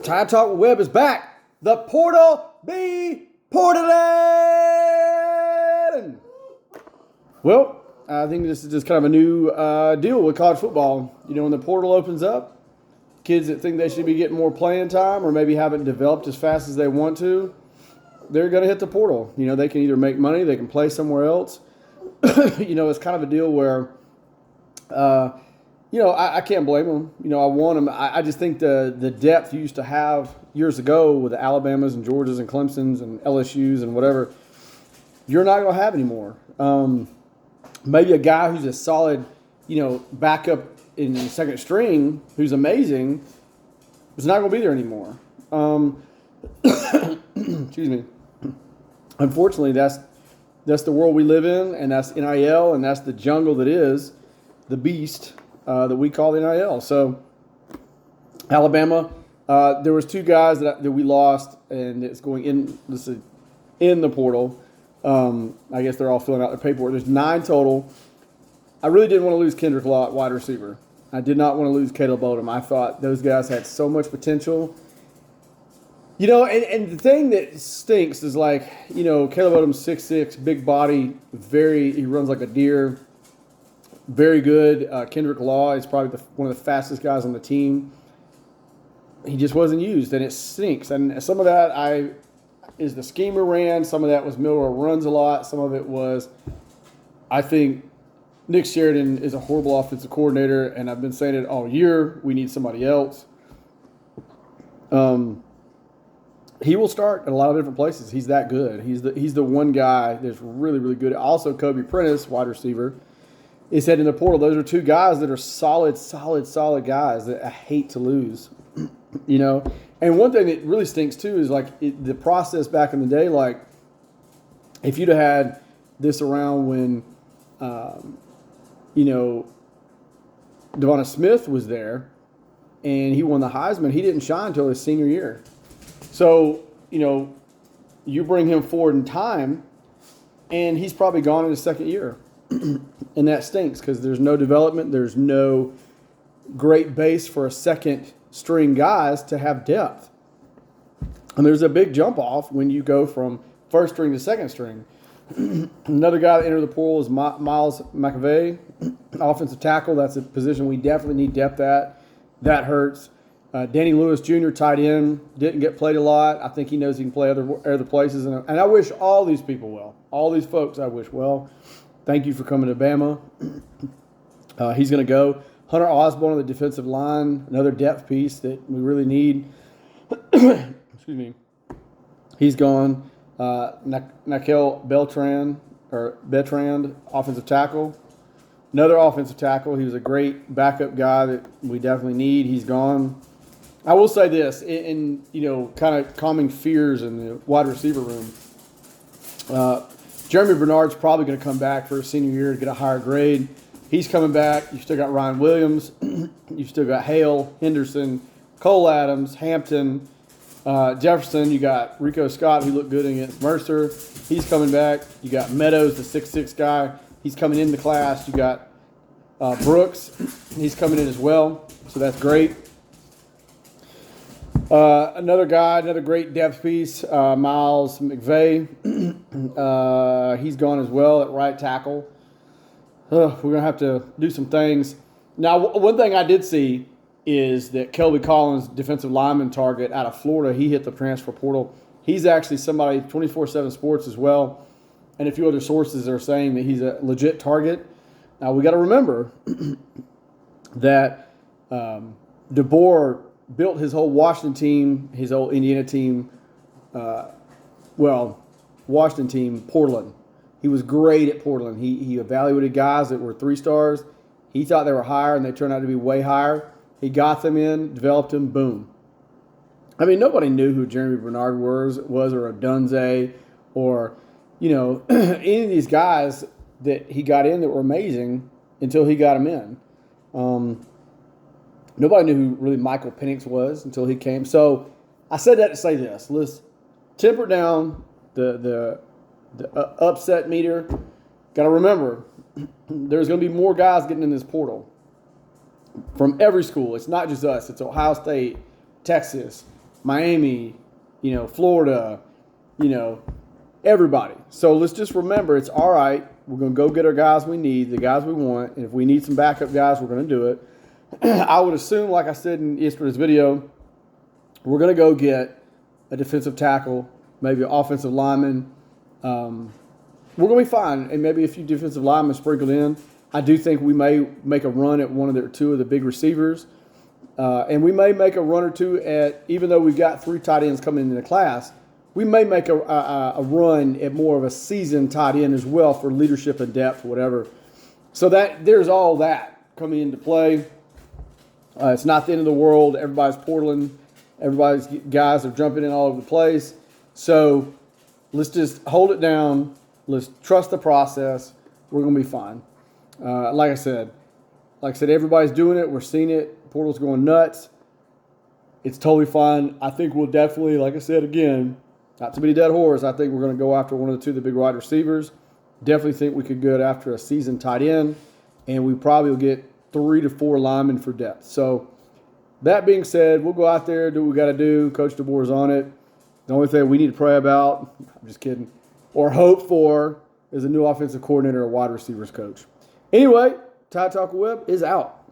Tide Talk Web is back. The portal be portaling. Well, I think this is just kind of a new deal with college football. You know, when the portal opens up, kids that think they should be getting more playing time or maybe haven't developed as fast as they want to, they're going to hit the portal. You know, they can either make money, they can play somewhere else. You know, it's kind of a deal where, I can't blame them. You know, I want them. I just think the depth you used to have years ago with the Alabamas and Georgias and Clemsons and LSUs and whatever, you're not going to have anymore. Maybe a guy who's a solid, backup in the second string who's amazing is not going to be there anymore. Excuse me. Unfortunately, that's the world we live in, and that's NIL, and that's the jungle that is the beast that we call the NIL. So, Alabama, there was two guys that we lost, and it's going in the portal. I guess they're all filling out their paperwork. There's 9 total. I really didn't want to lose Kendrick Law at wide receiver. I did not want to lose Caleb Odom. I thought those guys had so much potential. You know, and the thing that stinks is like, Caleb Odom's 6'6", big body, he runs like a deer, very good. Kendrick Law is probably one of the fastest guys on the team. He just wasn't used, and it stinks. And some of that is the schemer ran. Some of that was Miller runs a lot. Some of it was, I think, Nick Sheridan is a horrible offensive coordinator, and I've been saying it all year. We need somebody else. He will start at a lot of different places. He's that good. He's the one guy that's really, really good. Also, Kobe Prentice, wide receiver, is heading in the portal. Those are two guys that are solid guys that I hate to lose. And one thing that really stinks too is like the process back in the day. Like, if you'd have had this around when, Devonta Smith was there, and he won the Heisman, he didn't shine until his senior year. So, you bring him forward in time, and he's probably gone in his second year. And that stinks because there's no development. There's no great base for a second-string guys to have depth. And there's a big jump-off when you go from first string to second string. Another guy that entered the pool is Miles McAvey, offensive tackle. That's a position we definitely need depth at. That hurts. Danny Lewis Jr., tight end, didn't get played a lot. I think he knows he can play other places. And I wish all these people well. All these folks I wish well. Thank you for coming to Bama. He's going to go. Hunter Osborne on the defensive line, another depth piece that we really need. Excuse me. He's gone. Nakel Beltran, offensive tackle. Another offensive tackle. He was a great backup guy that we definitely need. He's gone. I will say this, in kind of calming fears in the wide receiver room. Jeremy Bernard's probably going to come back for his senior year to get a higher grade. He's coming back. You've still got Ryan Williams. You've still got Hale, Henderson, Cole Adams, Hampton, Jefferson. You got Rico Scott, who looked good against Mercer. He's coming back. You got Meadows, the 6'6" guy. He's coming in the class. You got Brooks. He's coming in as well. So that's great. Another great depth piece, Miles McVay. He's gone as well at right tackle. We're going to have to do some things. Now, one thing I did see is that Kelby Collins, defensive lineman target out of Florida, he hit the transfer portal. He's actually somebody, 24/7 Sports as well, and a few other sources are saying that he's a legit target. Now, we got to remember that DeBoer built his whole Washington team, his whole Indiana team, Washington team, Portland. He was great at Portland. He evaluated guys that were 3 stars. He thought they were higher, and they turned out to be way higher. He got them in, developed them, boom. I mean, nobody knew who Jeremy Bernard was or Odunze or, any of these guys that he got in that were amazing until he got them in. Nobody knew who really Michael Penix was until he came. So I said that to say this. Let's temper down the upset meter. Got to remember, there's going to be more guys getting in this portal from every school. It's not just us. It's Ohio State, Texas, Miami, Florida, everybody. So let's just remember, it's all right. We're going to go get our guys we need, the guys we want. And if we need some backup guys, we're going to do it. I would assume, like I said in yesterday's video, we're going to go get a defensive tackle, maybe an offensive lineman. We're going to be fine. And maybe a few defensive linemen sprinkled in. I do think we may make a run at one of the two of the big receivers. And we may make a run or two at, even though we've got 3 tight ends coming into the class, we may make a run at more of a seasoned tight end as well for leadership and depth, whatever. So that there's all that coming into play. It's not the end of the world. Everybody's portaling. Everybody's guys are jumping in all over the place. So let's just hold it down. Let's trust the process. We're going to be fine. Like I said, everybody's doing it. We're seeing it. Portal's going nuts. It's totally fine. I think we'll definitely, like I said again, not to be a dead horse, I think we're going to go after one of the 2 of the big wide receivers. Definitely think we could go after a seasoned tight end, and we probably will get 3 to 4 linemen for depth. So that being said, we'll go out there, do what we got to do. Coach DeBoer's on it. The only thing we need to pray about, I'm just kidding, or hope for is a new offensive coordinator or wide receivers coach. Anyway, Tide Talk Web is out.